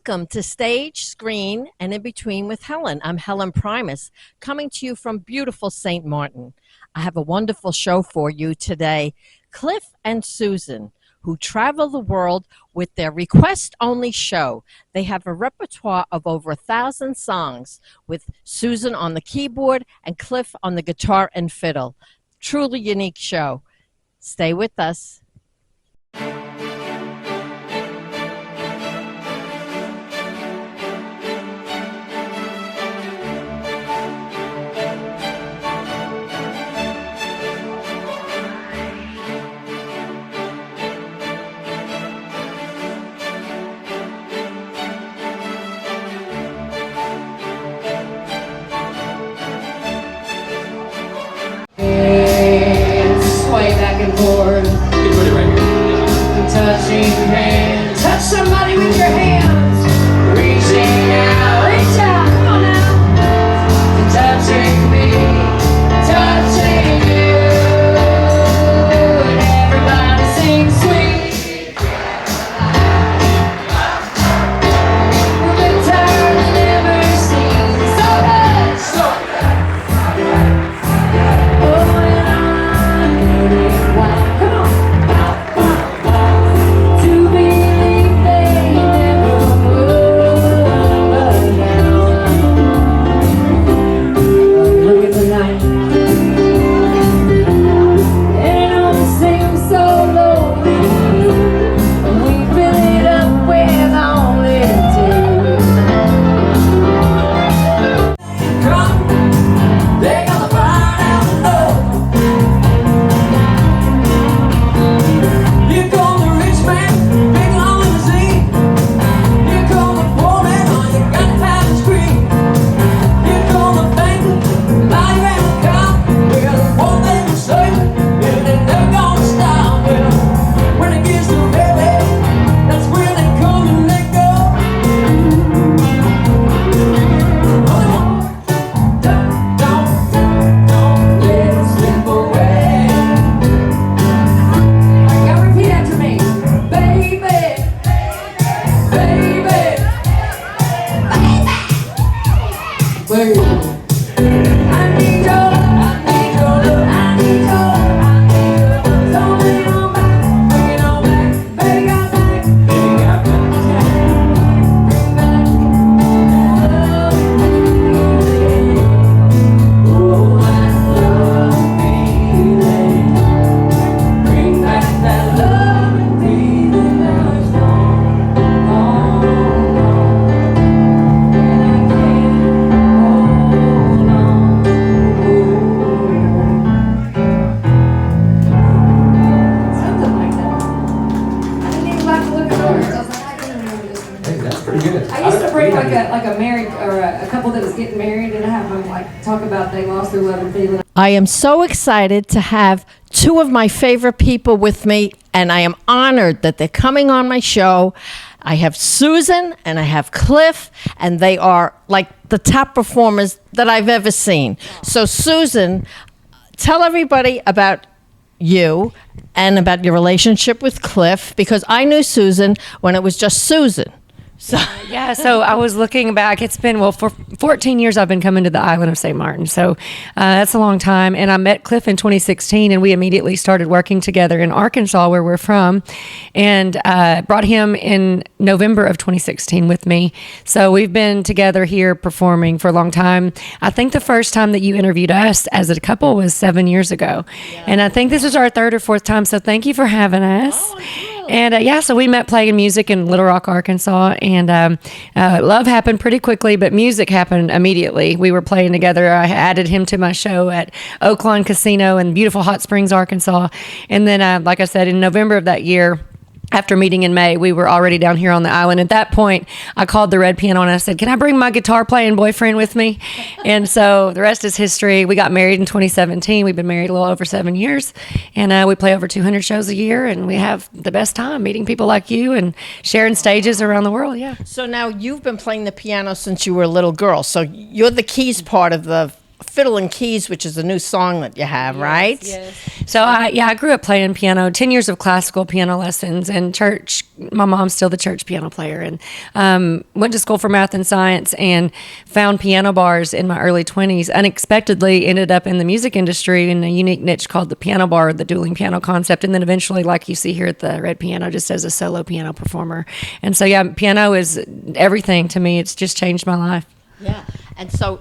Welcome to Stage, Screen, and In Between with Helen. I'm Helen Primus, coming to you from beautiful St. Martin. I have a wonderful show for you today. Cliff and Susan, who travel the world with their request-only show. They have a repertoire of over 1,000 songs, with Susan on the keyboard and Cliff on the guitar and fiddle. Truly unique show. Stay with us. Sway back and forth. You put it right here. Touching hands. Touch somebody with your hands. Reaching out. Reach out. Come on now. Touching me. Touching you. And everybody sing sweet. We've been tired and never seen so good. So I am so excited to have two of my favorite people with me, and I am honored that they're coming on my show. I have Susan and I have Cliff, and they are like the top performers that I've ever seen. So Susan, tell everybody about you and about your relationship with Cliff, because I knew Susan when it was just Susan. So I was looking back. It's been, for 14 years I've been coming to the island of St. Martin. So that's a long time. And I met Cliff in 2016, and we immediately started working together in Arkansas, where we're from, and brought him in November of 2016 with me. So we've been together here performing for a long time. I think the first time that you interviewed us as a couple was 7 years ago. Yeah. And I think this is our third or fourth time. So thank you for having us. Oh, And so we met playing music in Little Rock, Arkansas, and love happened pretty quickly, but music happened immediately. We were playing together. I added him to my show at Oaklawn Casino in beautiful Hot Springs, Arkansas. And then, like I said, in November of that year, after meeting in May, we were already down here on the island. At that point, I called the Red Piano and I said, "Can I bring my guitar playing boyfriend with me?" And so the rest is history. We got married in 2017. We've been married a little over 7 years, and we play over 200 shows a year, and we have the best time meeting people like you and sharing stages around the world. Yeah. So now you've been playing the piano since you were a little girl. So you're the keys part of the Fiddle and Keys, which is a new song that you have, right? So I grew up playing piano, 10 years of classical piano lessons and church. My mom's still the church piano player, and went to school for math and science and found piano bars in my early 20s. Unexpectedly ended up in the music industry in a unique niche called the piano bar, the dueling piano concept. And then eventually, like you see here at the Red Piano, just as a solo piano performer. And so, yeah, piano is everything to me. It's just changed my life. Yeah.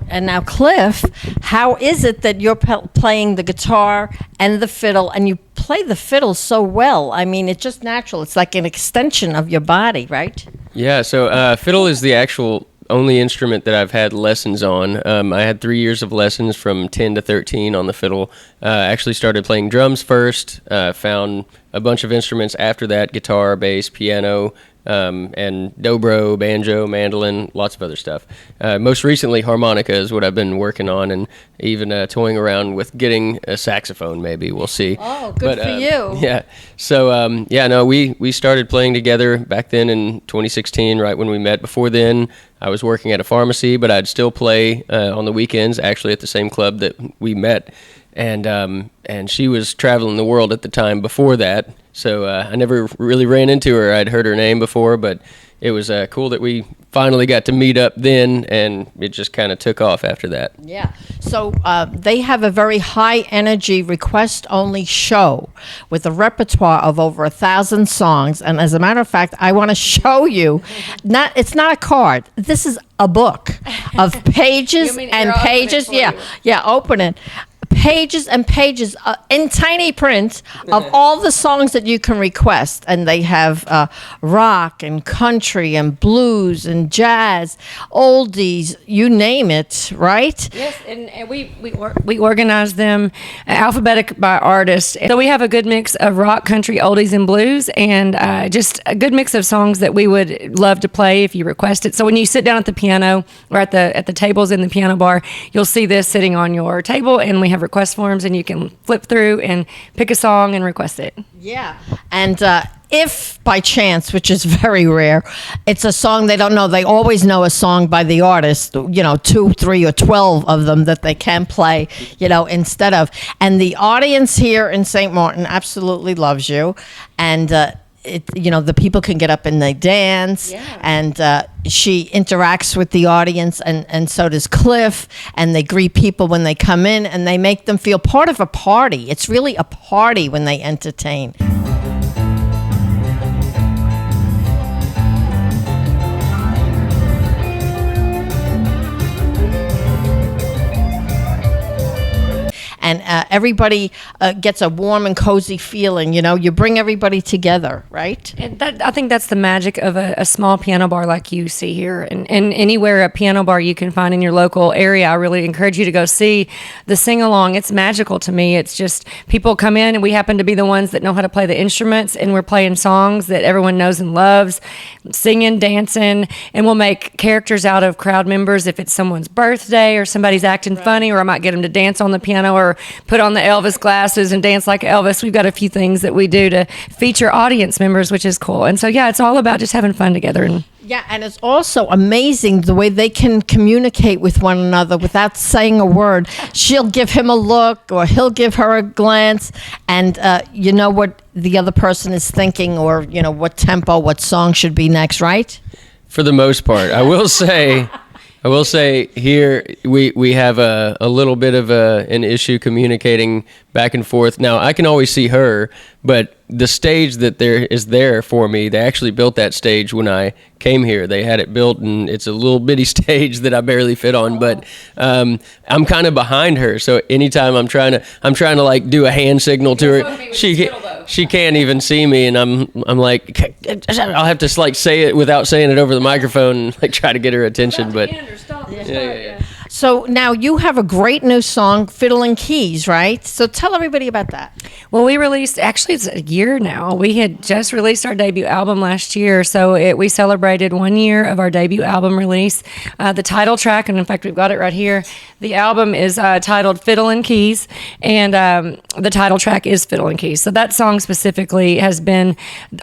And now, Cliff, how is it that you're playing the guitar and the fiddle, and you play the fiddle so well? I mean, it's just natural. It's like an extension of your body, right? Yeah, so fiddle is the actual only instrument that I've had lessons on. I had 3 years of lessons from 10 to 13 on the fiddle. Actually started playing drums first, found a bunch of instruments after that, guitar, bass, piano, and dobro, banjo, mandolin, lots of other stuff. Most recently, harmonica is what I've been working on, and even toying around with getting a saxophone, maybe. We'll see. Oh, good for you. Yeah. So, we started playing together back then in 2016, right when we met. Before then, I was working at a pharmacy, but I'd still play on the weekends, actually at the same club that we met. And she was traveling the world at the time before that, so I never really ran into her. I'd heard her name before, but it was cool that we finally got to meet up then, and it just kind of took off after that. Yeah. So they have a very high energy request only show with a repertoire of over 1,000 songs. And as a matter of fact, I want to show you, it's not a card. This is a book of pages and pages. Yeah, open it. Pages and pages in tiny print of all the songs that you can request, and they have rock and country and blues and jazz, oldies, you name it, right? Yes, and we organize them alphabetic by artist. So we have a good mix of rock, country, oldies, and blues, and just a good mix of songs that we would love to play if you request it. So when you sit down at the piano or at the tables in the piano bar, you'll see this sitting on your table, and we have request forms, and you can flip through and pick a song and request it. Yeah. And if by chance, which is very rare, it's a song they don't know, they always know a song by the artist, 2, 3, or 12 of them that they can play, instead of. And the audience here in St. Martin absolutely loves you. And the people can get up and they dance, and she interacts with the audience, and so does Cliff, and they greet people when they come in, and they make them feel part of a party. It's really a party when they entertain. And everybody gets a warm and cozy feeling. You bring everybody together, right? And I think that's the magic of a small piano bar like you see here. And anywhere a piano bar you can find in your local area, I really encourage you to go see the sing-along. It's magical to me. It's just people come in, and we happen to be the ones that know how to play the instruments, and we're playing songs that everyone knows and loves, singing, dancing, and we'll make characters out of crowd members if it's someone's birthday or somebody's acting funny, or I might get them to dance on the piano or put on the Elvis glasses and dance like Elvis. We've got a few things that we do to feature audience members, which is cool. And so, yeah, it's all about just having fun together. Yeah, and it's also amazing the way they can communicate with one another without saying a word. She'll give him a look, or he'll give her a glance, and you know what the other person is thinking, or what tempo, what song should be next, right? For the most part, I will say here we have a little bit of an issue communicating back and forth. Now, I can always see her, but the stage that there is there for me, they actually built that stage when I came here. They had it built, and it's a little bitty stage that I barely fit on, but I'm kind of behind her. So anytime I'm trying to like do a hand signal to her, she can't even see me, and I'm like, I'll have to like say it without saying it over the microphone and like try to get her attention. But yeah. So now you have a great new song, Fiddle and Keys, right? So tell everybody about that. Well, we released, actually it's a year now. We had just released our debut album last year. So we celebrated 1 year of our debut album release. The title track, and in fact, we've got it right here. The album is titled Fiddle and Keys, and the title track is Fiddle and Keys. So that song specifically has been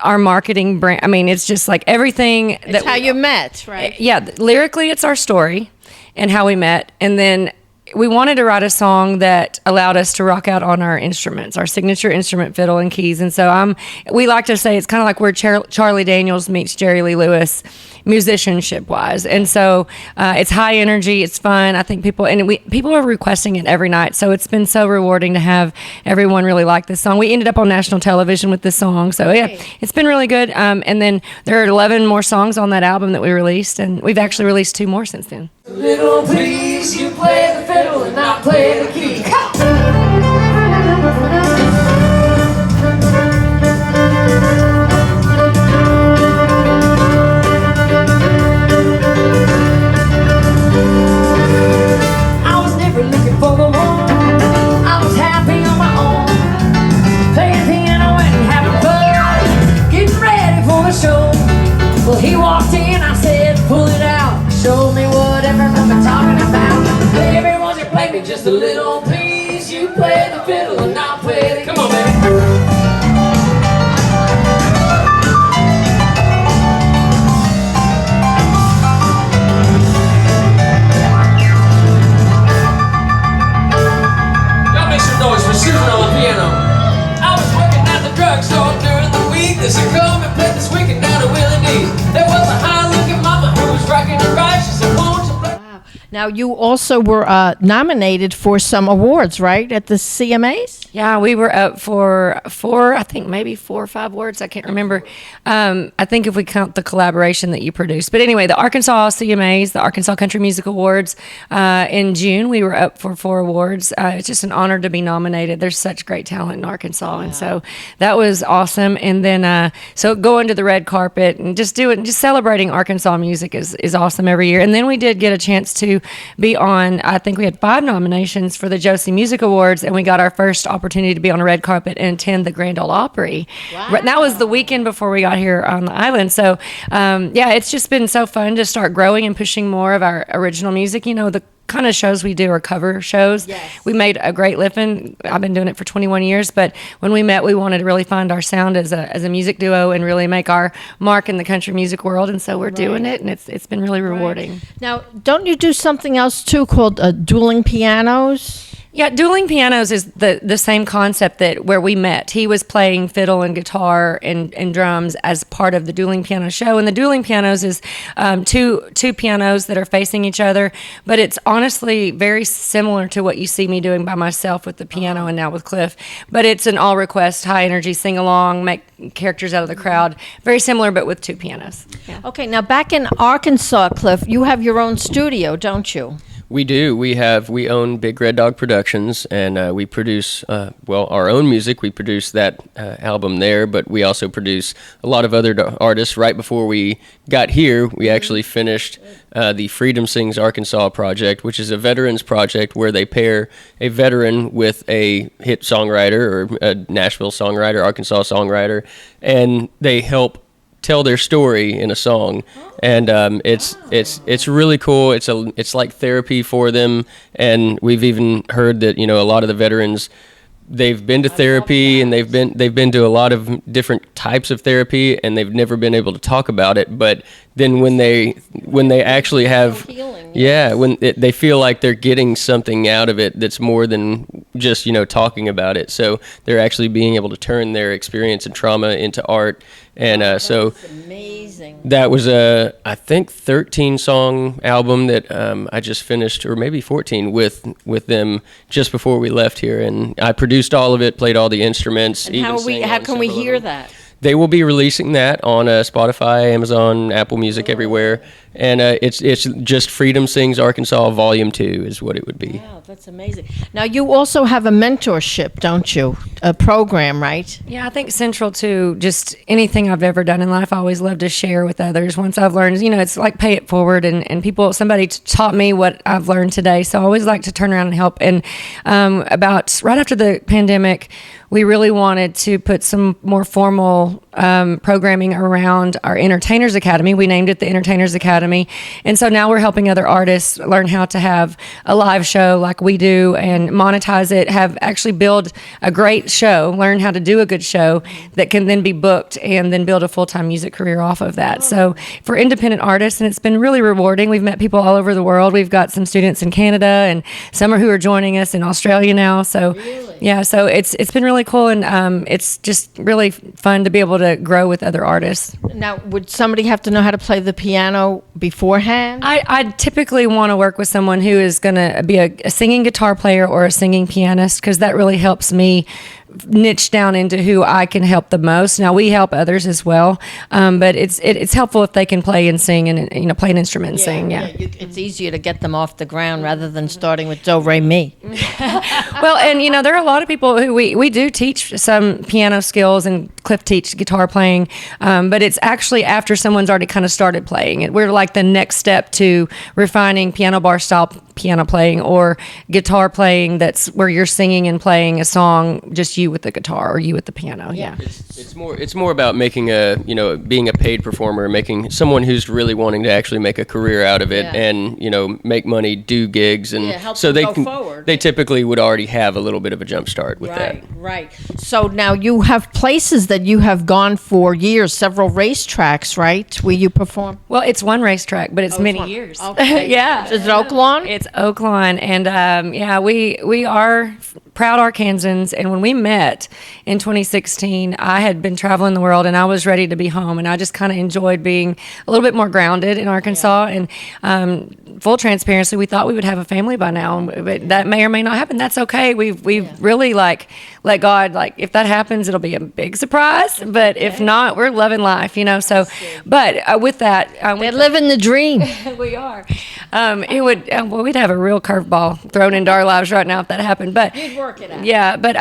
our marketing brand. I mean, it's just like everything. It's how you met, right? Yeah, lyrically, it's our story and how we met, and then we wanted to write a song that allowed us to rock out on our instruments, our signature instrument, fiddle and keys. And so we like to say it's kind of like where Charlie Daniels meets Jerry Lee Lewis, musicianship wise. And so it's high energy, it's fun. I think people are requesting it every night. So it's been so rewarding to have everyone really like this song. We ended up on national television with this song. So yeah, it's been really good. And then there are 11 more songs on that album that we released, and we've actually released 2 more since then. Little please, you play the fiddle and I play the key. I was never looking for the one. I was happy on my own, playing piano and having fun, getting ready for the show. Well, he walked in, I said, pull it out. Show me what everyone's been talking about. Baby, won't you play me just a little, please? You play the fiddle and I'll play the keys. Come on, baby. Y'all make some noise for Susan on the piano. I was working at the drugstore during the week. They said, come and play this weekend down at Willie D's. There was a high-looking mama who was rocking the right. She said, won't you play? Now, you also were nominated for some awards, right, at the CMAs? Yeah, we were up for 4, I think maybe 4 or 5 awards. I can't remember. I think if we count the collaboration that you produced. But anyway, the Arkansas CMAs, the Arkansas Country Music Awards, in June, we were up for 4 awards. It's just an honor to be nominated. There's such great talent in Arkansas. And so that was awesome. And then, so going to the red carpet and just celebrating Arkansas music is awesome every year. And then we did get a chance to be on, I think we had 5 nominations for the Josie Music Awards, and we got our first opportunity to be on a red carpet and attend the Grand Ole Opry. Wow. That was the weekend before we got here on the island. So, yeah, it's just been so fun to start growing and pushing more of our original music. You know, the kind of shows we do are cover shows. Yes. We made a great living. I've been doing it for 21 years, but when we met, we wanted to really find our sound as a music duo and really make our mark in the country music world. And so we're doing it, and it's been really rewarding. Right. Now, don't you do something else too called dueling pianos? Yeah, dueling pianos is the same concept that where we met. He was playing fiddle and guitar and drums as part of the dueling piano show. And the dueling pianos is two pianos that are facing each other, but it's honestly very similar to what you see me doing by myself with the piano and now with Cliff. But it's an all request, high energy sing along, make characters out of the crowd. Very similar, but with 2 pianos. Yeah. Okay, now back in Arkansas, Cliff, you have your own studio, don't you? We do. We own Big Red Dog Productions, and we produce, our own music. We produce that album there, but we also produce a lot of other artists. Right before we got here, we actually finished the Freedom Sings Arkansas project, which is a veterans project where they pair a veteran with a hit songwriter or a Nashville songwriter, Arkansas songwriter, and they help tell their story in a song, and it's really cool. It's like therapy for them, and we've even heard that a lot of the veterans, they've been to therapy and they've been to a lot of different types of therapy, and they've never been able to talk about it. But then when they actually have they feel like they're getting something out of it that's more than just talking about it. So they're actually being able to turn their experience and trauma into art. And so amazing. That was a, I think, 13-song album that I just finished, or maybe 14, with them just before we left here. And I produced all of it, played all the instruments. And how can we hear that? They will be releasing that on Spotify, Amazon, Apple Music, everywhere. And it's just Freedom Sings Arkansas Volume 2 is what it would be. Wow, that's amazing. Now, you also have a mentorship, don't you? A program, right? Yeah, I think central to just anything I've ever done in life, I always love to share with others. Once I've learned, it's like pay it forward, and somebody taught me what I've learned today. So I always like to turn around and help. And about right after the pandemic, we really wanted to put some more formal programming around our Entertainers Academy. We named it the Entertainers Academy. And so now we're helping other artists learn how to have a live show like we do and monetize it, actually build a great show, learn how to do a good show that can then be booked and then build a full-time music career off of that. So for independent artists, and it's been really rewarding. We've met people all over the world. We've got some students in Canada and some who are joining us in Australia now. So yeah, so it's been really cool, and it's just really fun to be able to grow with other artists. Now, would somebody have to know how to play the piano beforehand? I typically want to work with someone who is going to be a singing guitar player or a singing pianist, because that really helps me niche down into who I can help the most. Now we help others as well, but it's helpful if they can play and sing and play an instrument and sing. Yeah. It's easier to get them off the ground rather than starting with do re mi. Well, and there are a lot of people who we do teach some piano skills, and Cliff teach guitar playing, but it's actually after someone's already kind of started playing it. We're like the next step to refining piano bar style piano playing or guitar playing, that's where you're singing and playing a song, just you with the guitar or you with the piano. Yeah. It's more about making being a paid performer, making someone who's really wanting to actually make a career out of it and make money, do gigs, and so they can forward. They typically would already have a little bit of a jump start with that. Right. So now you have places that you have gone for years, several racetracks, right, where you perform? Well, it's one racetrack, but it's many years. Okay. Yeah. Is it Oaklawn? It's Oaklawn, and we are proud Arkansans. And when we met in 2016, I had been traveling the world and I was ready to be home, and I just kind of enjoyed being a little bit more grounded in Arkansas. And full transparency, we thought we would have a family by now, but that may or may not happen. That's okay. We've really let God, if that happens, it'll be a big surprise. But if not, we're loving life, So, but with that, they're living the dream. We are. It would. We'd have a real curveball thrown into our lives right now if that happened. But you'd work it out. Yeah, but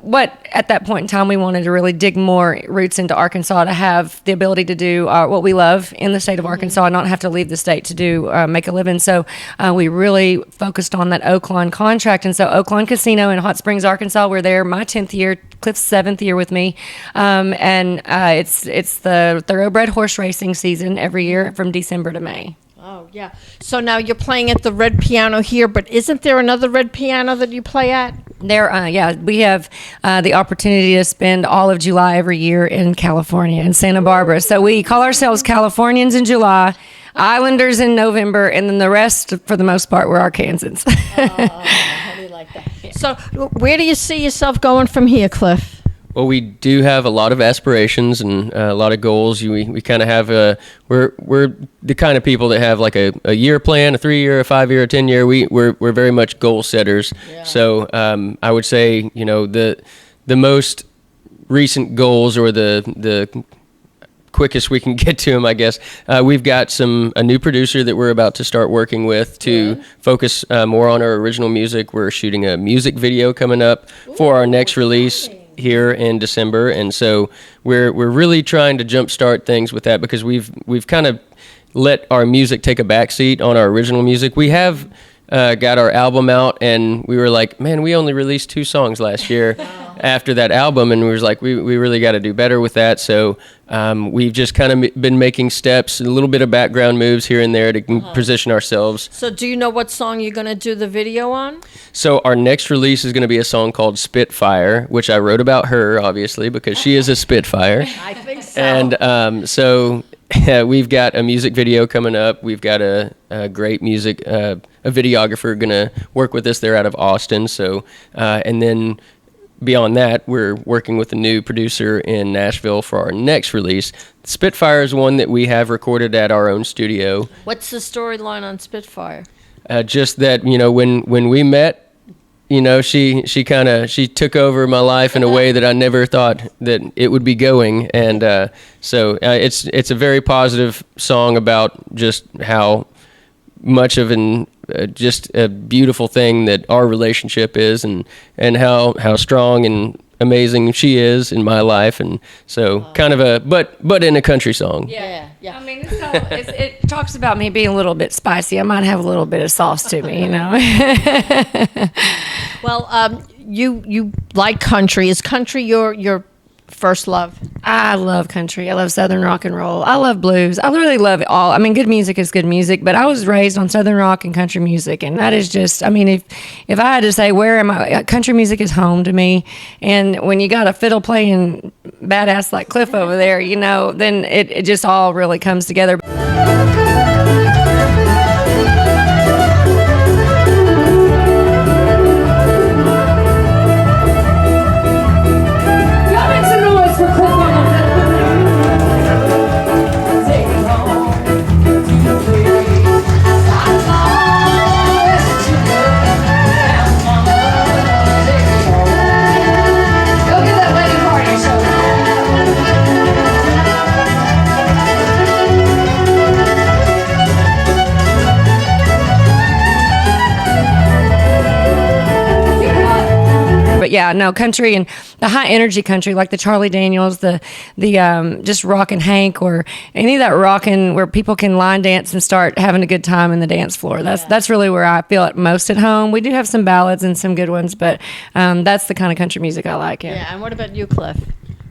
what at that point in time we wanted to really dig more roots into Arkansas, to have the ability to do what we love in the state of Arkansas, and not have to leave the state to do make a living. So we really focused on that Oaklawn contract, and so Oaklawn Casino in Hot Springs, Arkansas. We're there my 10th year. Cliff's 7th year with me, and it's the thoroughbred horse racing season every year from December to May. Oh, yeah. So now you're playing at the Red Piano here, but isn't there another Red Piano that you play at? We have the opportunity to spend all of July every year in California, in Santa Barbara. So we call ourselves Californians in July, Islanders in November, and then the rest, for the most part, we're Arkansans. How do you like that? Yeah. So where do you see yourself going from here, Cliff? Well, we do have a lot of aspirations and a lot of goals. We kind of have we're the kind of people that have like a year plan, a 3-year, a 5-year, a 10-year. We're very much goal setters. Yeah. So I would say the most recent goals, or the quickest we can get to them, I guess. We've got a new producer that we're about to start working with to focus more on our original music. We're shooting a music video coming up for our next release here in December, and so we're really trying to jumpstart things with that, because we've kind of let our music take a backseat on our original music. We have got our album out, and we were like, man, we only released 2 songs last year after that album, and we was like, we really got to do better with that. So we've just kind of been making steps, a little bit of background moves here and there to position ourselves. So do you know what song you're going to do the video on? So our next release is going to be a song called Spitfire, which I wrote about her, obviously, because she is a Spitfire. I think so. And so we've got a music video coming up. We've got a great a videographer going to work with us. They're out of Austin. So, and then beyond that, we're working with a new producer in Nashville for our next release. Spitfire is one that we have recorded at our own studio. What's the storyline on Spitfire? Just that, when we met, she took over my life in a way that I never thought that it would be going. And so it's a very positive song about just how much of just a beautiful thing that our relationship is, and how strong and amazing she is in my life. And so kind of but in a country song. Yeah. I mean, it talks about me being a little bit spicy. I might have a little bit of sauce to me, Well, you like country. Is country your first love? I love country. I love Southern rock and roll. I love blues. I really love it all. I mean, good music is good music, but I was raised on Southern rock and country music, and that is just, I mean, if I had to say where am I, country music is home to me, and when you got a fiddle playing badass like Cliff over there, you know, then it just all really comes together. Y'all make some noise for Cliff on the fiddle. Take it home, 2, 3. I lost you, and mama, take it home. Go get that wedding party show. But yeah, no, country and the high energy country, like the Charlie Daniels, the just rockin' Hank, or any of that rockin' where people can line dance and start having a good time in the dance floor. That's really where I feel it most at home. We do have some ballads and some good ones, but that's the kind of country music I like. Yeah, and what about you, Cliff?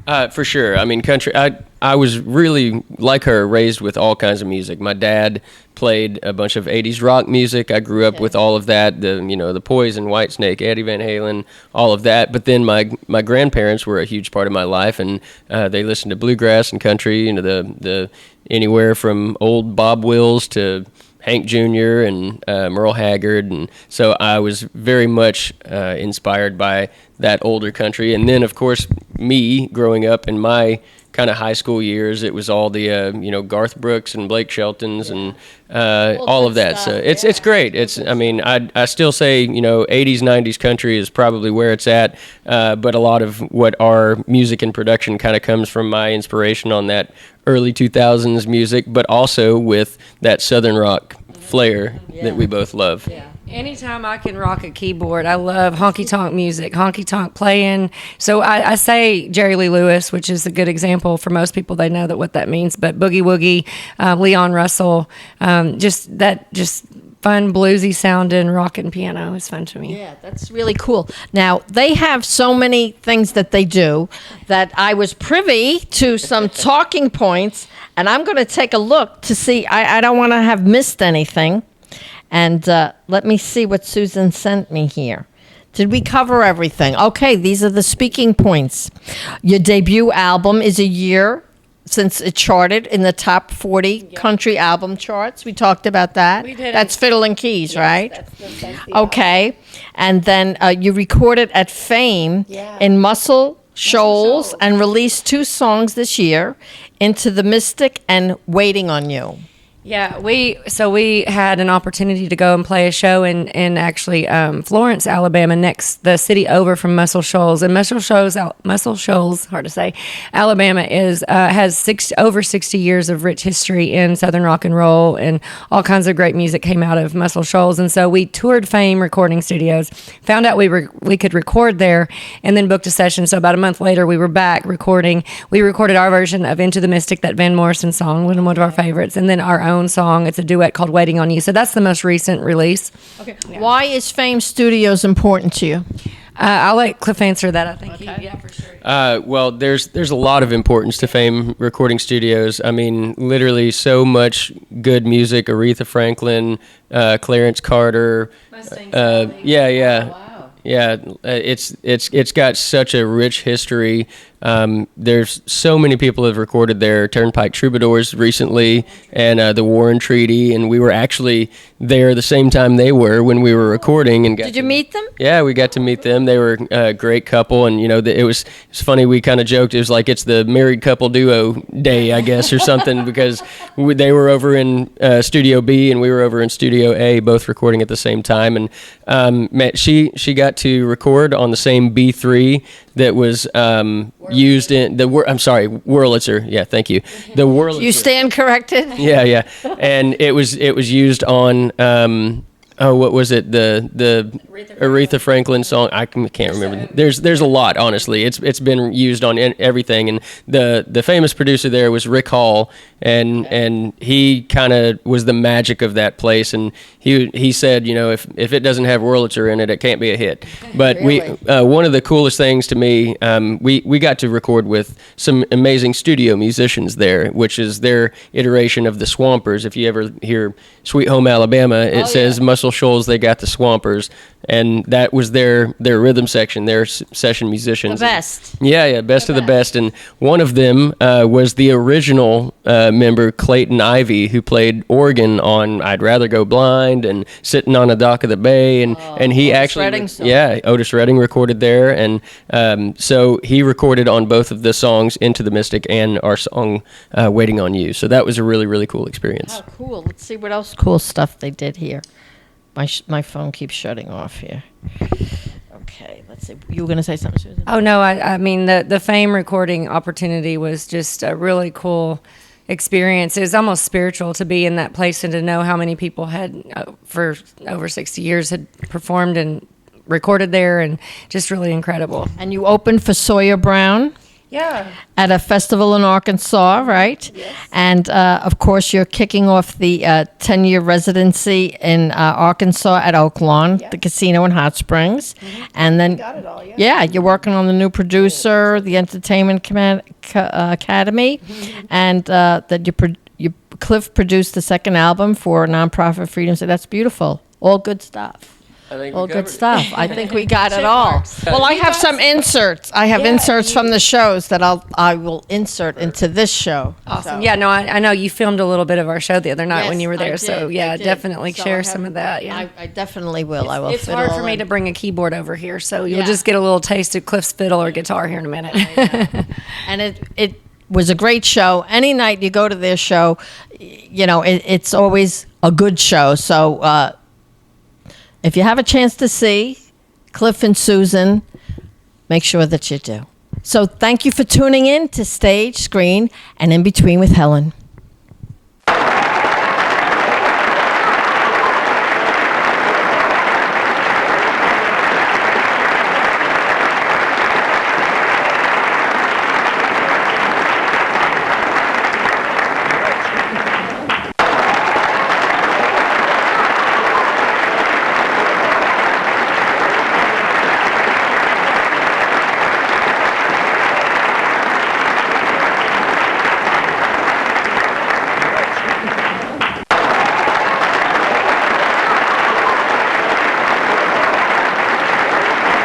For sure. I mean, country. I was really, like her, raised with all kinds of music. My dad played a bunch of 80s rock music. I grew up with all of that, the Poison, Whitesnake, Eddie Van Halen, all of that. But then my grandparents were a huge part of my life, and they listened to bluegrass and country, the anywhere from old Bob Wills to Hank Jr. and Merle Haggard, and so I was very much inspired by that older country. And then, of course, me growing up in my kind of high school years, it was all the Garth Brooks and Blake Sheltons and all of that. So it's great. I still say 80s 90s country is probably where it's at, but a lot of what our music and production kind of comes from my inspiration on that early 2000s music, but also with that Southern rock flair that we both love. Yeah. Anytime I can rock a keyboard, I love honky tonk music, honky tonk playing. So I say Jerry Lee Lewis, which is a good example for most people. They know what that means. But Boogie Woogie, Leon Russell, just fun bluesy sounding rockin' piano is fun to me. Yeah, that's really cool. Now, they have so many things that they do that I was privy to some talking points, and I'm going to take a look to see. I don't want to have missed anything. And let me see what Susan sent me here. Did we cover everything? Okay, these are the speaking points. Your debut album is a year since it charted in the top 40 country album charts. We talked about that. We did. That's Fiddle and Keys, right? That's the Okay. And then you recorded at Fame in Muscle Shoals and released 2 songs this year, Into the Mystic and Waiting on You. Yeah, we had an opportunity to go and play a show in actually Florence, Alabama, the city over from Muscle Shoals. And Muscle Shoals, hard to say, Alabama has over 60 years of rich history in Southern rock and roll, and all kinds of great music came out of Muscle Shoals. And so we toured Fame recording studios, found out we could record there, and then booked a session. So about a month later, we were back recording. We recorded our version of Into the Mystic, that Van Morrison song, one of our favorites, and then our own song. It's a duet called Waiting on You. So that's the most recent release. Okay. Yeah. Why is Fame Studios important to you? I'll let Cliff answer that. I think yeah, for sure. Well, there's a lot of importance to Fame recording studios. I mean, literally so much good music. Aretha Franklin, Clarence Carter. Yeah. Wow. Yeah, it's got such a rich history. There's so many people have recorded there. Turnpike Troubadours recently, and the Warren Treaty, and we were actually there the same time they were when we were recording. And did you meet them? Yeah, we got to meet them. They were a great couple, and it's funny. We kind of joked it was like it's the married couple duo day, I guess, or something, because they were over in Studio B and we were over in Studio A, both recording at the same time. And she got to record on the same B3 that was used in the Wurlitzer. Yeah, thank you. The Wurlitzer. You stand corrected? Yeah. And it was used on Oh, what was it? The Aretha Franklin song. I can't remember. There's a lot. Honestly, it's been used on everything. And the famous producer there was Rick Hall, and he kind of was the magic of that place. And he said, if it doesn't have Wurlitzer in it, it can't be a hit. But Really? one of the coolest things to me, we got to record with some amazing studio musicians there, which is their iteration of the Swampers. If you ever hear Sweet Home Alabama, it says Muscle Shoals, they got the Swampers, and that was their rhythm section, their session musicians. The best. Yeah, best of the best. And one of them was the original member, Clayton Ivey, who played organ on I'd Rather Go Blind and Sitting on a Dock of the Bay. And he Otis actually, Redding song. Otis Redding recorded there. And so he recorded on both of the songs, Into the Mystic and our song, Waiting on You. So that was a really, really cool experience. Oh, cool. Let's see what else cool stuff they did here. My phone keeps shutting off here. Okay, let's see. You were going to say something, Susan? Oh no, I mean the Fame recording opportunity was just a really cool experience. It was almost spiritual to be in that place and to know how many people had for over 60 years had performed and recorded there, and just really incredible. And you opened for Sawyer Brown Yeah. at a festival in Arkansas, right? Yes. And of course, you're kicking off the 10-year residency in Arkansas at Oaklawn, the casino in Hot Springs. And then, Got it all, yeah. yeah, you're working on the new producer, the Entertainment Academy, and that Cliff produced the second album for Nonprofit Freedom. So that's beautiful. All good stuff. All good stuff. I think we got it all. Well, I have some inserts. I have inserts from the shows that I will insert into this show. Awesome. Yeah, no, I know you filmed a little bit of our show the other night when you were there. I So did, yeah, I did. definitely So share I some have- of that. Yeah. I definitely will. I will. It's fit hard all for me in. to bring a keyboard over here, so you'll Yeah. just get a little taste of Cliff's fiddle or guitar here in a minute. And it was a great show. Any night you go to their show, it's always a good show. So if you have a chance to see Cliff and Susan, make sure that you do. So thank you for tuning in to Stage, Screen, and In Between with Helen.